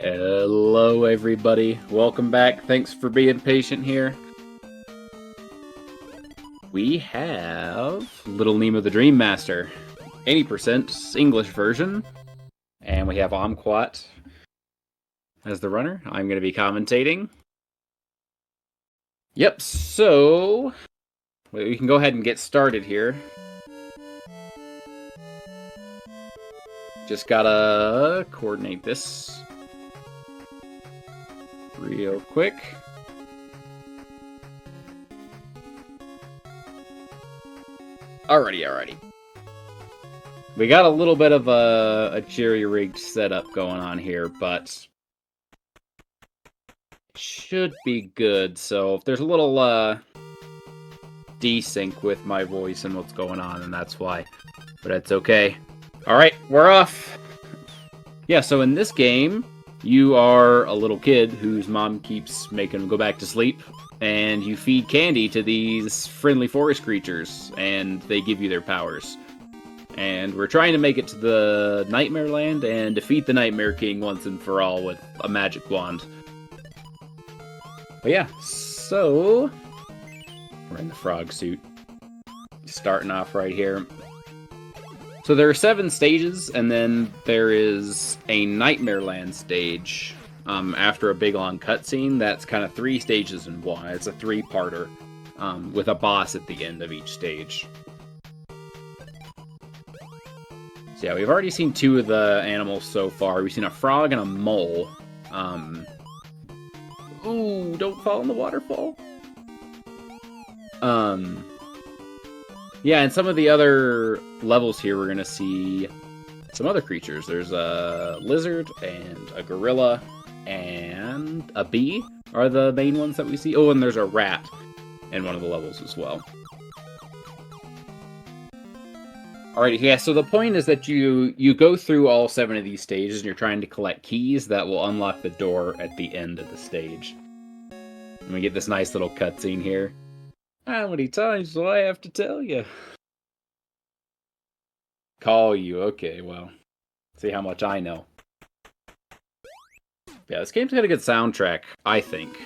Hello, everybody. Welcome back. Thanks for being patient here. We have Little Nemo the Dream Master, 80% English version, and we have omqwat as the runner. I'm going to be commentating. Yep, so we can go ahead and get started here. Just gotta coordinate this real quick. Alrighty. We got a little bit of a jerry-rigged setup going on here, but should be good. So if there's a little desync with my voice and what's going on, and that's why. But it's okay. Alright, we're off! Yeah, so in this game, you are a little kid whose mom keeps making him go back to sleep, and you feed candy to these friendly forest creatures, and they give you their powers. And we're trying to make it to the Nightmare Land and defeat the Nightmare King once and for all with a magic wand. But yeah, so we're in the frog suit. Starting off right here. So there are 7 stages, and then there is a Nightmare Land stage after a big long cutscene. That's kind of 3 stages in one. It's a 3-parter with a boss at the end of each stage. So yeah, we've already seen 2 of the animals so far. We've seen a frog and a mole. Ooh, don't fall in the waterfall. Yeah, and some of the other levels here, we're going to see some other creatures. There's a lizard and a gorilla and a bee are the main ones that we see. Oh, and there's a rat in one of the levels as well. Alright, yeah, so the point is that you go through all 7 of these stages and you're trying to collect keys that will unlock the door at the end of the stage. And we get this nice little cutscene here. How many times do I have to tell you? Call you, okay, well. See how much I know. Yeah, this game's got a good soundtrack, I think.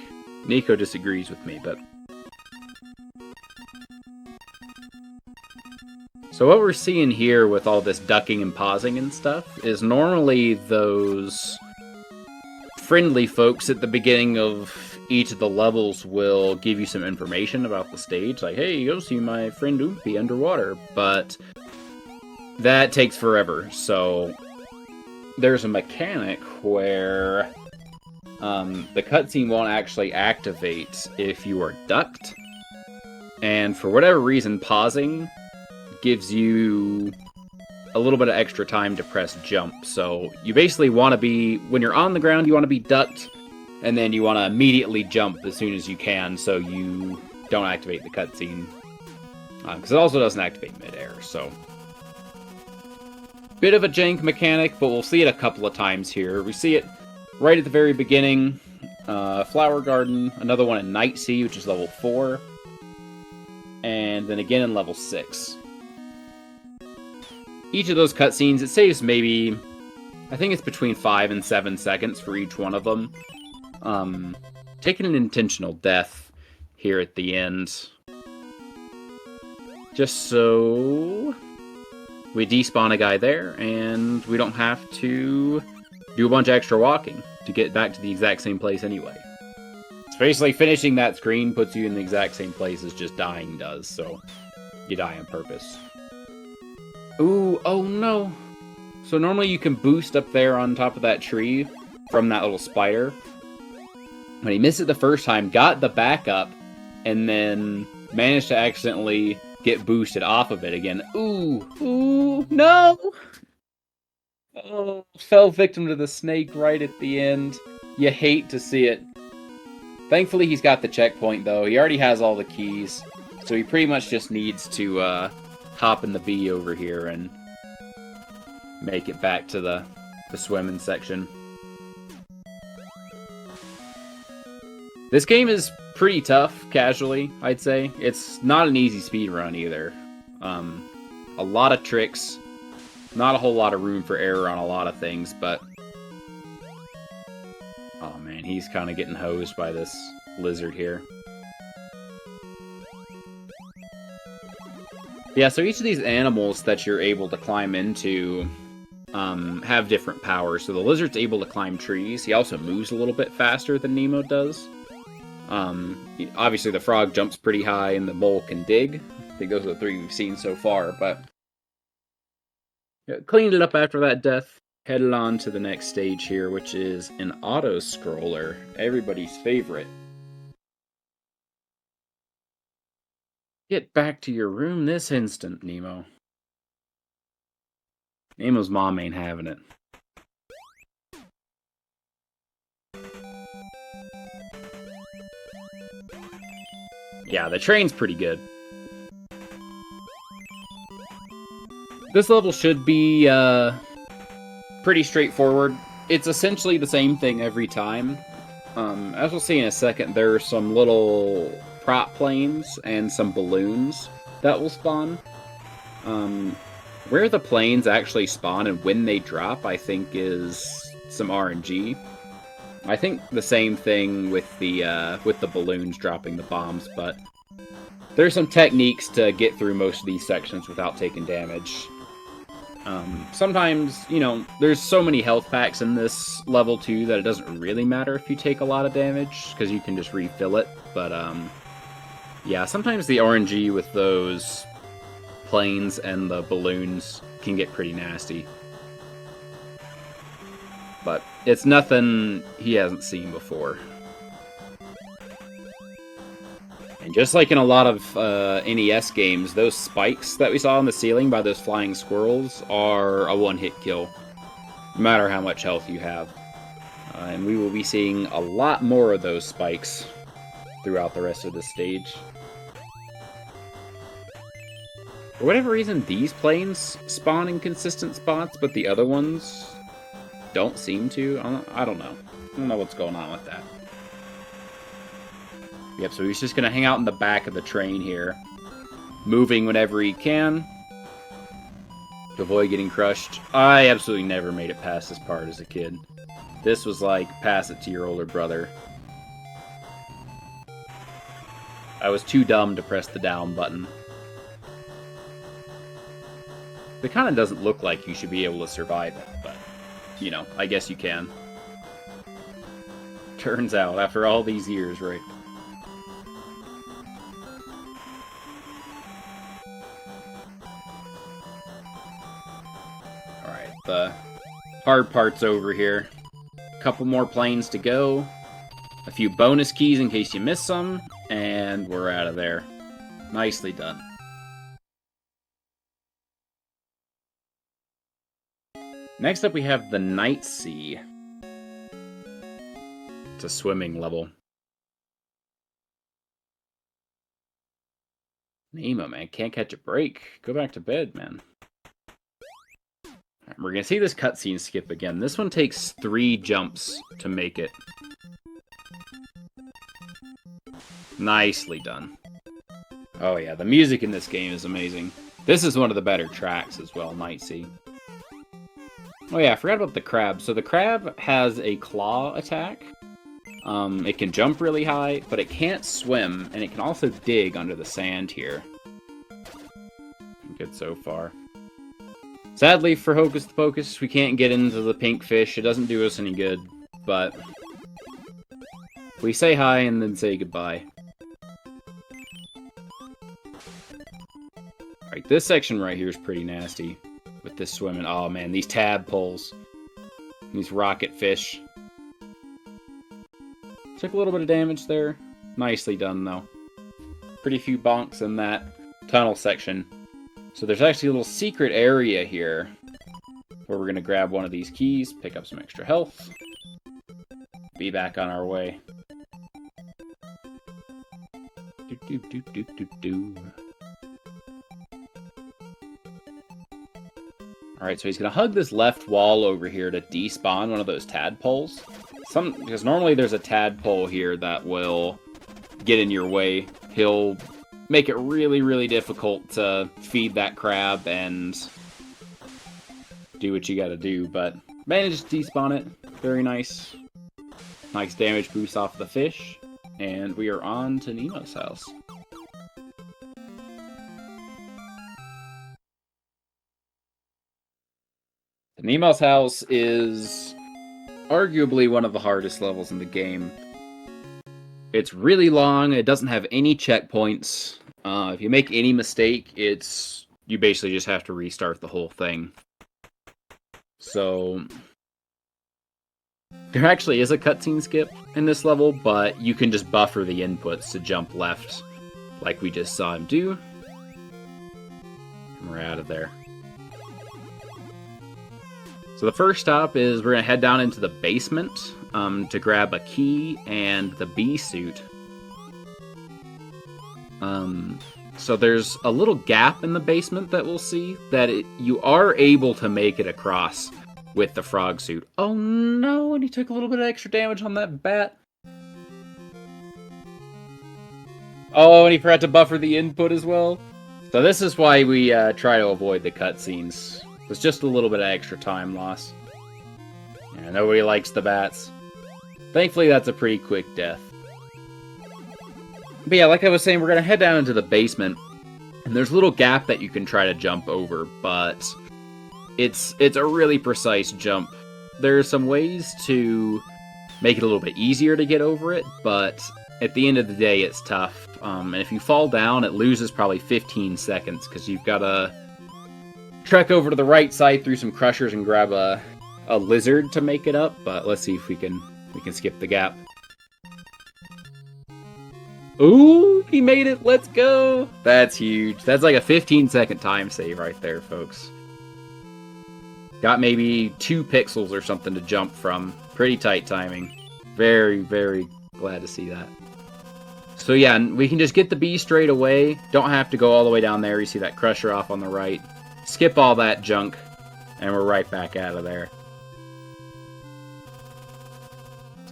Nico disagrees with me, but... So what we're seeing here with all this ducking and pausing and stuff is normally those friendly folks at the beginning of each of the levels will give you some information about the stage, like, hey, go see my friend Oompy underwater, but that takes forever, so there's a mechanic where the cutscene won't actually activate if you are ducked, and for whatever reason, pausing gives you a little bit of extra time to press jump, so you basically want to be, when you're on the ground, you want to be ducked, and then you want to immediately jump as soon as you can, so you don't activate the cutscene. Because it also doesn't activate midair, so... Bit of a jank mechanic, but we'll see it a couple of times here. We see it right at the very beginning. Flower Garden, another one in Night Sea, which is level 4. And then again in level 6. Each of those cutscenes, it saves maybe... I think it's between 5 and 7 seconds for each one of them. Taking an intentional death here at the end. Just so we despawn a guy there, and we don't have to do a bunch of extra walking to get back to the exact same place anyway. It's basically finishing that screen puts you in the exact same place as just dying does, so you die on purpose. Ooh, oh no! So normally you can boost up there on top of that tree from that little spider. When he missed it the first time, got the backup, and then managed to accidentally get boosted off of it again. Ooh, no! Oh, fell victim to the snake right at the end. You hate to see it. Thankfully, he's got the checkpoint, though. He already has all the keys, so he pretty much just needs to hop in the bee over here and make it back to the swimming section. This game is pretty tough, casually, I'd say. It's not an easy speedrun either. A lot of tricks, not a whole lot of room for error on a lot of things, but Oh man, he's kind of getting hosed by this lizard here. Yeah, so each of these animals that you're able to climb into have different powers. So the lizard's able to climb trees. He also moves a little bit faster than Nemo does. Obviously the frog jumps pretty high and the mole can dig. I think those are the three we've seen so far, but yeah, cleaned it up after that death. Headed on to the next stage here, which is an auto-scroller. Everybody's favorite. Get back to your room this instant, Nemo. Nemo's mom ain't having it. Yeah, the train's pretty good. This level should be pretty straightforward. It's essentially the same thing every time. As we'll see in a second, there are some little prop planes and some balloons that will spawn. Where the planes actually spawn and when they drop, I think, is some RNG. I think the same thing with the balloons dropping the bombs, but there's some techniques to get through most of these sections without taking damage. Sometimes, you know, there's so many health packs in this level too that it doesn't really matter if you take a lot of damage, because you can just refill it, but yeah, sometimes the RNG with those planes and the balloons can get pretty nasty. But it's nothing he hasn't seen before. And just like in a lot of NES games, those spikes that we saw on the ceiling by those flying squirrels are a one-hit kill, no matter how much health you have. And we will be seeing a lot more of those spikes throughout the rest of the stage. For whatever reason, these planes spawn in consistent spots, but the other ones don't seem to. I don't know. I don't know what's going on with that. Yep, so he's just going to hang out in the back of the train here, moving whenever he can to avoid getting crushed. I absolutely never made it past this part as a kid. This was like, pass it to your older brother. I was too dumb to press the down button. It kind of doesn't look like you should be able to survive it, but, you know, I guess you can. Turns out, after all these years, right? Alright, the hard part's over here. A couple more planes to go. A few bonus keys in case you miss some, and we're out of there. Nicely done. Next up we have the Night Sea. It's a swimming level. Nemo, man, can't catch a break. Go back to bed, man. Right, we're gonna see this cutscene skip again. This one takes 3 jumps to make it. Nicely done. Oh yeah, the music in this game is amazing. This is one of the better tracks as well, Night Sea. Oh yeah, I forgot about the crab. So the crab has a claw attack. It can jump really high, but it can't swim, and it can also dig under the sand here. Good so far. Sadly, for Hocus Pocus, we can't get into the pink fish. It doesn't do us any good, but we say hi and then say goodbye. Alright, this section right here is pretty nasty. With this swimming. Oh man, these tadpoles. These rocket fish. Took a little bit of damage there. Nicely done, though. Pretty few bonks in that tunnel section. So there's actually a little secret area here where we're going to grab one of these keys, pick up some extra health, be back on our way. Alright, so he's going to hug this left wall over here to despawn one of those tadpoles. Because normally there's a tadpole here that will get in your way. He'll make it really, really difficult to feed that crab and do what you gotta do, but managed to despawn it. Very nice. Nice damage boost off the fish. And we are on to Nemo's house. Nemo's house is arguably one of the hardest levels in the game. It's really long, it doesn't have any checkpoints. If you make any mistake, you basically just have to restart the whole thing. So there actually is a cutscene skip in this level, but you can just buffer the inputs to jump left, like we just saw him do. And we're out of there. So the first stop is we're going to head down into the basement to grab a key and the bee suit. So there's a little gap in the basement that we'll see that you are able to make it across with the frog suit. Oh no, and he took a little bit of extra damage on that bat. Oh, and he forgot to buffer the input as well. So this is why we try to avoid the cutscenes. It's just a little bit of extra time loss. Yeah, nobody likes the bats. Thankfully, that's a pretty quick death. But yeah, like I was saying, we're going to head down into the basement. And there's a little gap that you can try to jump over, but it's a really precise jump. There are some ways to make it a little bit easier to get over it, but at the end of the day, it's tough. And if you fall down, it loses probably 15 seconds, because you've got to trek over to the right side through some crushers and grab a lizard to make it up, but let's see if we can skip the gap. Ooh, he made it! Let's go! That's huge. That's like a 15-second time save right there, folks. Got maybe 2 pixels or something to jump from. Pretty tight timing. Very, very glad to see that. So yeah, we can just get the bee straight away. Don't have to go all the way down there. You see that crusher off on the right. Skip all that junk, and we're right back out of there.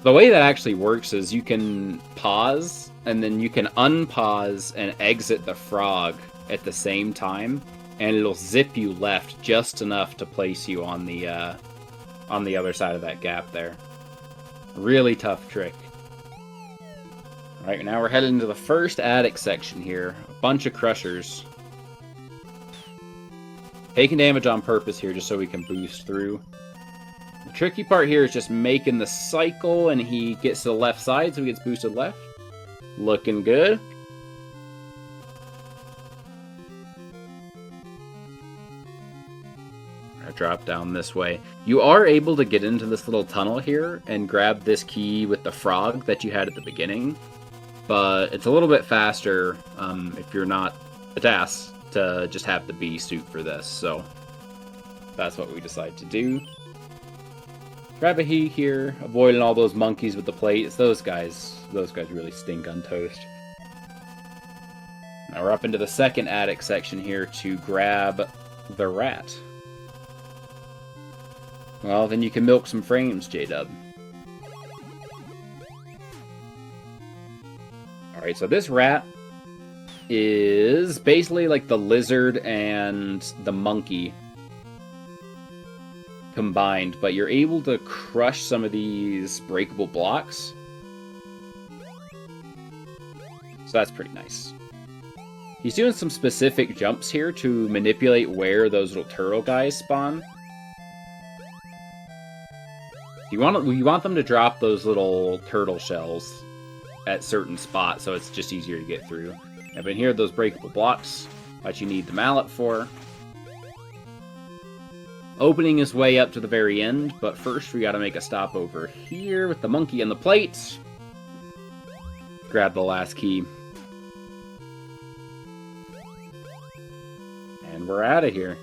The way that actually works is you can pause, and then you can unpause and exit the frog at the same time, and it'll zip you left just enough to place you on the other side of that gap there. Really tough trick. Alright, now we're heading into the first attic section here. A bunch of crushers. Taking damage on purpose here just so we can boost through. The tricky part here is just making the cycle, and he gets to the left side, so he gets boosted left. Looking good. I drop down this way. You are able to get into this little tunnel here and grab this key with the frog that you had at the beginning, but it's a little bit faster if you're not a DAS to just have the bee suit for this, so that's what we decide to do. Grab a heat here, avoiding all those monkeys with the plates. Those guys really stink on toast. Now we're up into the second attic section here to grab the rat. Well, then you can milk some frames, J-Dub. Alright, so this rat is basically like the lizard and the monkey combined, but you're able to crush some of these breakable blocks. So that's pretty nice. He's doing some specific jumps here to manipulate where those little turtle guys spawn. You want them to drop those little turtle shells at certain spots, so it's just easier to get through. And then here are those breakable blocks that you need the mallet for. Opening his way up to the very end, but first we gotta make a stop over here with the monkey and the plates. Grab the last key. And we're out of here.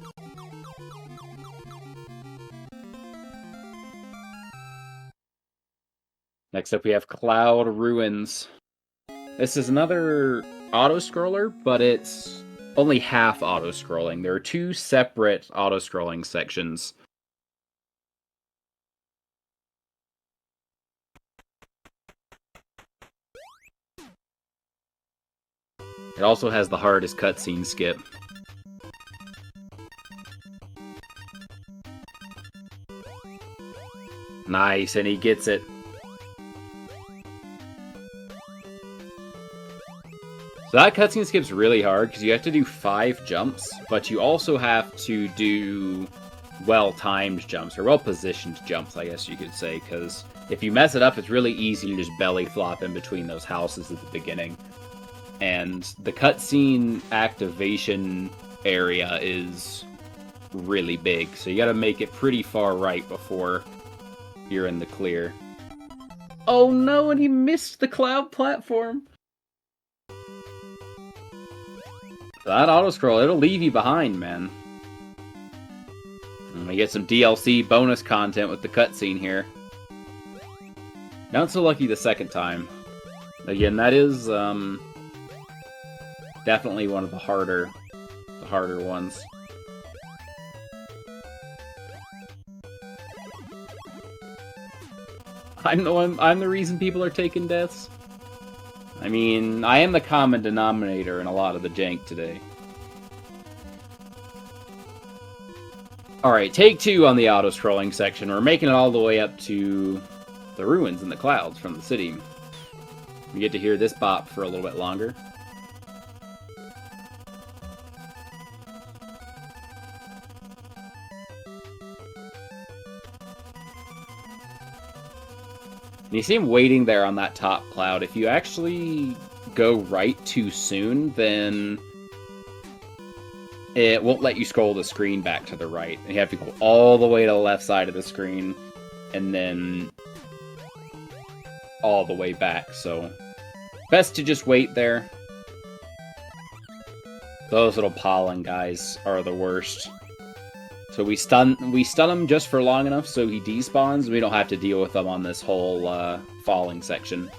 Next up we have Cloud Ruins. This is another auto-scroller, but it's only half auto-scrolling. There are 2 separate auto-scrolling sections. It also has the hardest cutscene skip. Nice, and he gets it. So that cutscene skip's really hard, because you have to do 5 jumps, but you also have to do well-timed jumps, or well-positioned jumps, I guess you could say, because if you mess it up, it's really easy to just belly flop in between those houses at the beginning. And the cutscene activation area is really big, so you gotta make it pretty far right before you're in the clear. Oh no, and he missed the cloud platform! That autoscroll, it'll leave you behind, man. And we get some DLC bonus content with the cutscene here. Not so lucky the second time. Again, that is definitely one of the harder ones. I'm the reason people are taking deaths. I mean, I am the common denominator in a lot of the jank today. Alright, take 2 on the auto-scrolling section. We're making it all the way up to the ruins in the clouds from the city. We get to hear this bop for a little bit longer. And you see him waiting there on that top cloud. If you actually go right too soon, then it won't let you scroll the screen back to the right. And you have to go all the way to the left side of the screen, and then all the way back. So, best to just wait there. Those little pollen guys are the worst. So we stun him just for long enough so he despawns, and we don't have to deal with him on this whole falling section.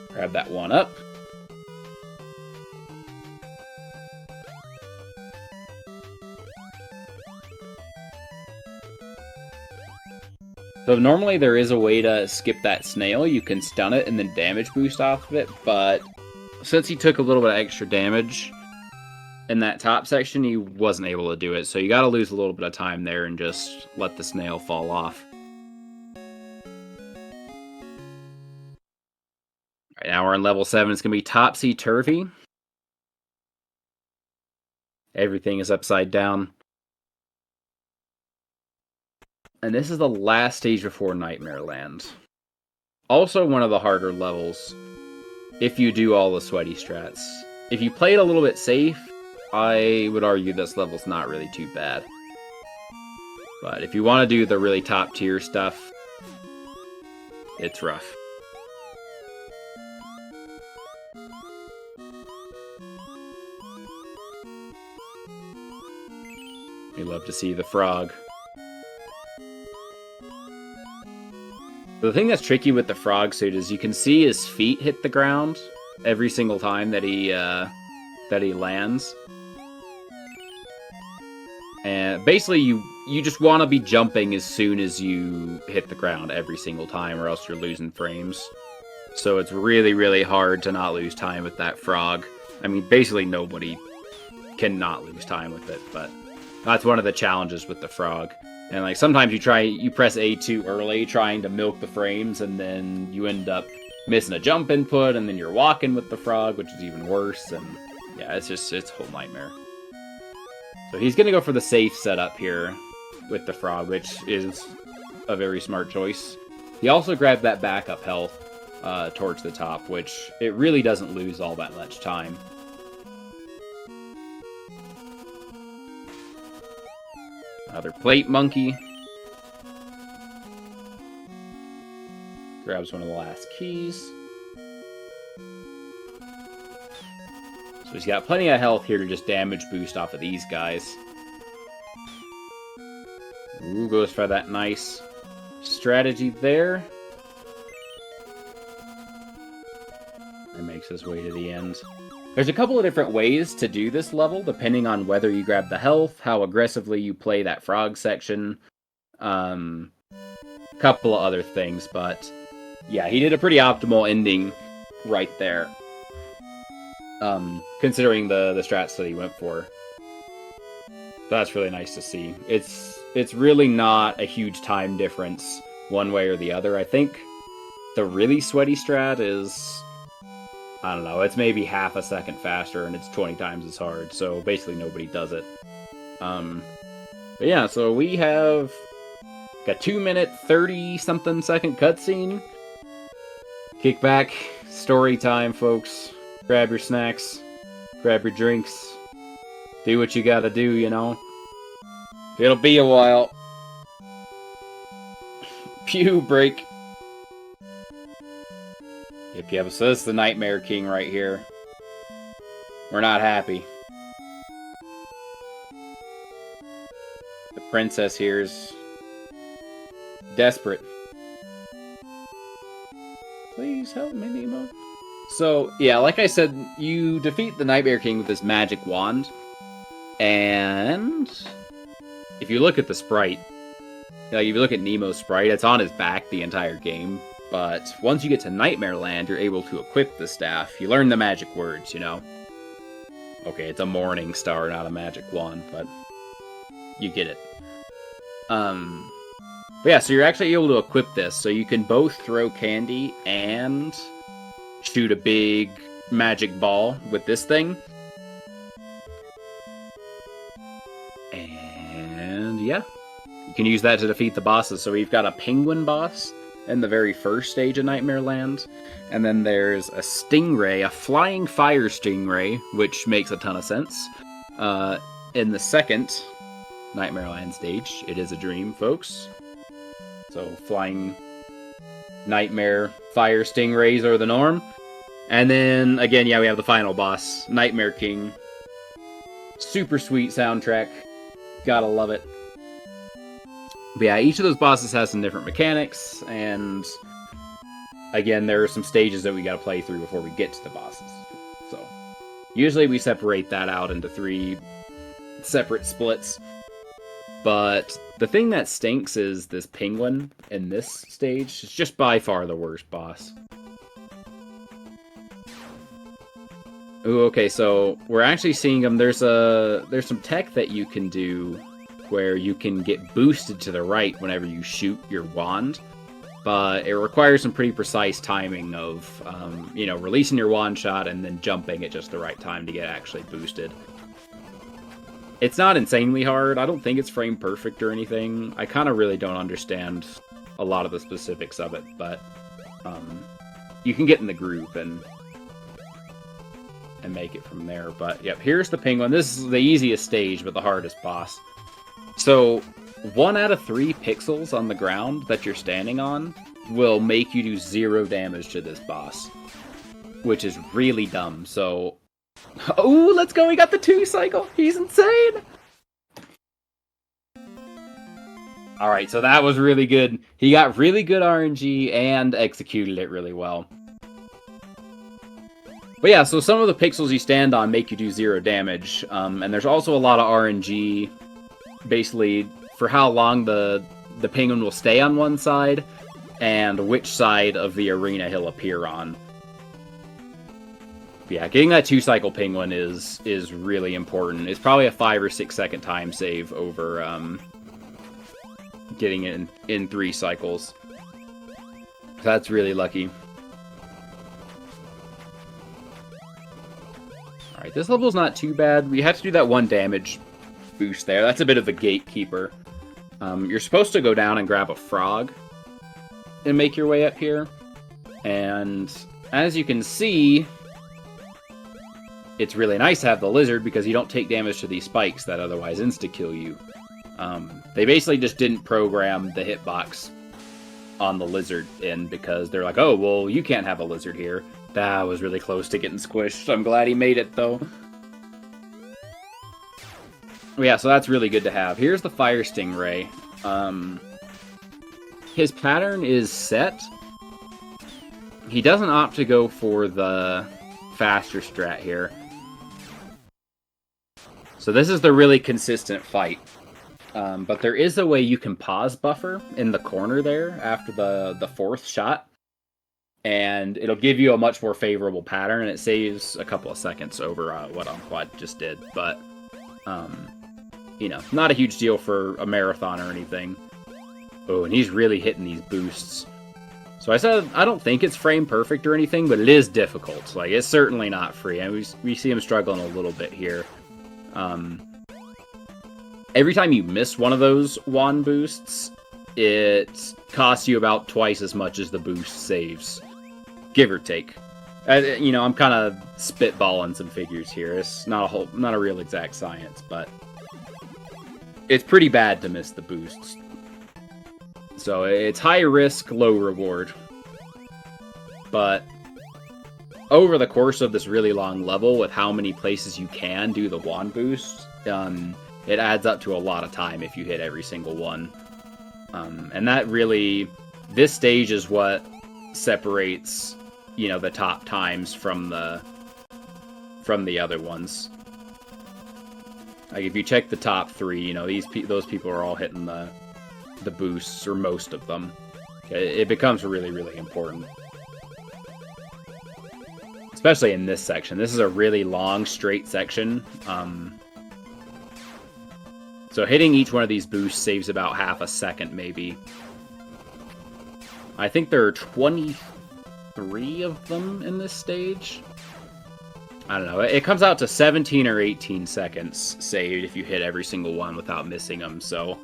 Grab that one up. So normally there is a way to skip that snail. You can stun it and then damage boost off of it, but since he took a little bit of extra damage in that top section, he wasn't able to do it. So you gotta lose a little bit of time there and just let the snail fall off. Alright, now we're on level 7. It's gonna be topsy-turvy. Everything is upside down. And this is the last stage before Nightmare Land. Also one of the harder levels, if you do all the sweaty strats. If you play it a little bit safe, I would argue this level's not really too bad. But if you want to do the really top tier stuff, it's rough. We love to see the frog. The thing that's tricky with the frog suit is you can see his feet hit the ground every single time that he lands. And basically you just want to be jumping as soon as you hit the ground every single time, or else you're losing frames. So it's really, really hard to not lose time with that frog. I mean, basically nobody can not lose time with it, but that's one of the challenges with the frog. And like sometimes you press A too early trying to milk the frames, and then you end up missing a jump input, and then you're walking with the frog, which is even worse. And yeah, it's a whole nightmare. So he's gonna go for the safe setup here with the frog, which is a very smart choice. He also grabbed that backup health towards the top, which it really doesn't lose all that much time. Another plate monkey. Grabs one of the last keys. So he's got plenty of health here to just damage boost off of these guys. Ooh, goes for that nice strategy there. And makes his way to the end. There's a couple of different ways to do this level, depending on whether you grab the health, how aggressively you play that frog section, couple of other things, but yeah, he did a pretty optimal ending right there, considering the strats that he went for. So that's really nice to see. It's it's really not a huge time difference one way or the other. I think the really sweaty strat is, I don't know, it's maybe half a second faster and it's 20 times as hard, so basically nobody does it. But yeah, so we have a 2-minute, 30-something second cutscene. Kick back, story time, folks. Grab your snacks, grab your drinks, do what you gotta do, you know? It'll be a while. Pew break. Yep, so this is the Nightmare King right here. We're not happy. The princess here is desperate. Please help me, Nemo. So, yeah, like I said, you defeat the Nightmare King with this magic wand. And if you look at the sprite, like if you look at Nemo's sprite, it's on his back the entire game. But once you get to Nightmare Land, you're able to equip the staff. You learn the magic words, you know? Okay, it's a morning star, not a magic wand, but you get it. But yeah, so you're actually able to equip this, so you can both throw candy and shoot a big magic ball with this thing. And yeah, you can use that to defeat the bosses. So we've got a penguin boss in the very first stage of Nightmare Land, and then there's a stingray, a flying fire stingray, which makes a ton of sense. In the second Nightmare Land stage, it is a dream, folks. So flying nightmare fire stingrays are the norm. And then, again, yeah, we have the final boss, Nightmare King. Super sweet soundtrack. Gotta love it. But yeah, each of those bosses has some different mechanics, and again, there are some stages that we gotta play through before we get to the bosses. So, usually we separate that out into 3 separate splits. But the thing that stinks is this penguin in this stage. It's just by far the worst boss. Ooh, okay, so we're actually seeing him. There's some tech that you can do where you can get boosted to the right whenever you shoot your wand. But it requires some pretty precise timing of, releasing your wand shot and then jumping at just the right time to get actually boosted. It's not insanely hard. I don't think it's frame perfect or anything. I kind of really don't understand a lot of the specifics of it, but you can get in the groove and make it from there. But yep, here's the penguin. This is the easiest stage, but the hardest boss. So 1 out of 3 pixels on the ground that you're standing on will make you do 0 damage to this boss, which is really dumb. So, oh, let's go! We got the 2 cycle. He's insane. All right, so that was really good. He got really good RNG and executed it really well. But yeah, so some of the pixels you stand on make you do 0 damage, and there's also a lot of RNG, basically, for how long the penguin will stay on one side, and which side of the arena he'll appear on. But yeah, getting that 2-cycle penguin is really important. It's probably a 5 or 6 second time save over getting it in 3 cycles. So that's really lucky. Alright, this level's not too bad. We have to do that 1 damage boost there. That's a bit of a gatekeeper. You're supposed to go down and grab a frog and make your way up here. And as you can see, it's really nice to have the lizard because you don't take damage to these spikes that otherwise insta-kill you. They basically just didn't program the hitbox on the lizard in because they're like, oh, well, you can't have a lizard here. That was really close to getting squished. I'm glad he made it, though. Yeah, so that's really good to have. Here's the Fire Stingray. His pattern is set. He doesn't opt to go for the faster strat here. So this is the really consistent fight. But there is a way you can pause buffer in the corner there after the 4th shot. And it'll give you a much more favorable pattern, and it saves a couple of seconds over what omqwat just did. But you know, not a huge deal for a marathon or anything. Oh, and he's really hitting these boosts. So I said, I don't think it's frame perfect or anything, but it is difficult. Like, it's certainly not free. And we see him struggling a little bit here. Every time you miss one of those wand boosts, it costs you about twice as much as the boost saves. Give or take. You know, I'm kind of spitballing some figures here. It's not a real exact science, but it's pretty bad to miss the boosts. So it's high risk, low reward. But over the course of this really long level, with how many places you can do the wand boost, it adds up to a lot of time if you hit every single one. And that really, this stage is what separates, you know, the top times from the other ones. Like, if you check the top 3, you know, those people are all hitting the boosts, or most of them. It becomes really, really important. Especially in this section. This is a really long, straight section. So hitting each one of these boosts saves about half a second, maybe. I think there are 23 of them in this stage. I don't know. It comes out to 17 or 18 seconds saved if you hit every single one without missing them. So,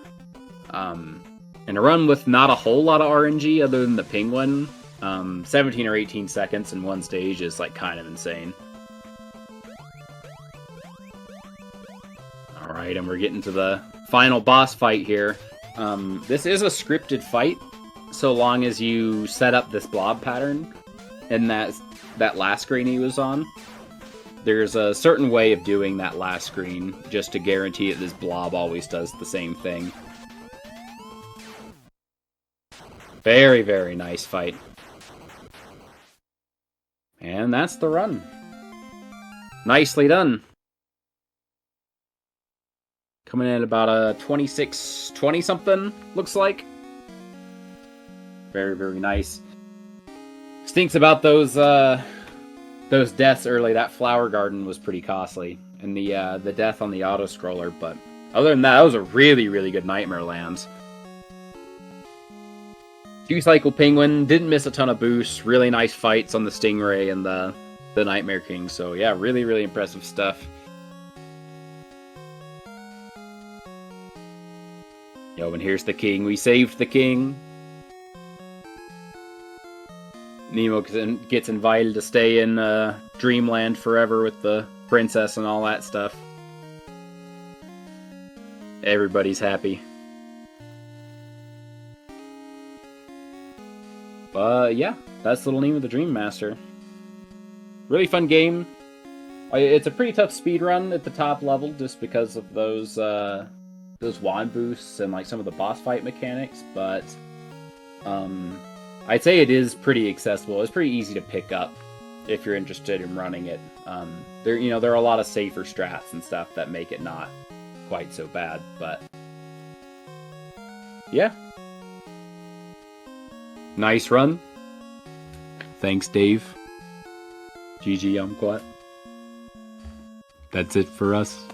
in a run with not a whole lot of RNG other than the penguin, 17 or 18 seconds in one stage is, like, kind of insane. Alright, and we're getting to the final boss fight here. This is a scripted fight, so long as you set up this blob pattern in that last screen he was on. There's a certain way of doing that last screen, just to guarantee that this blob always does the same thing. Very, very nice fight. And that's the run. Nicely done. Coming in at about a 26-20 something, looks like. Very, very nice. Stinks about those deaths early. That flower garden was pretty costly. And the death on the auto-scroller, but other than that was a really, really good Nightmare Land. 2-cycle penguin, didn't miss a ton of boosts, really nice fights on the Stingray and the Nightmare King, so yeah, really, really impressive stuff. Yo, and here's the king. We saved the king. Nemo gets invited to stay in Dreamland forever with the princess and all that stuff. Everybody's happy. But yeah, that's Little Nemo the Dream Master. Really fun game. It's a pretty tough speedrun at the top level just because of those wand boosts and like some of the boss fight mechanics, but I'd say it is pretty accessible. It's pretty easy to pick up if you're interested in running it. There are a lot of safer strats and stuff that make it not quite so bad, but yeah. Nice run. Thanks, Dave. GG, omqwat. That's it for us.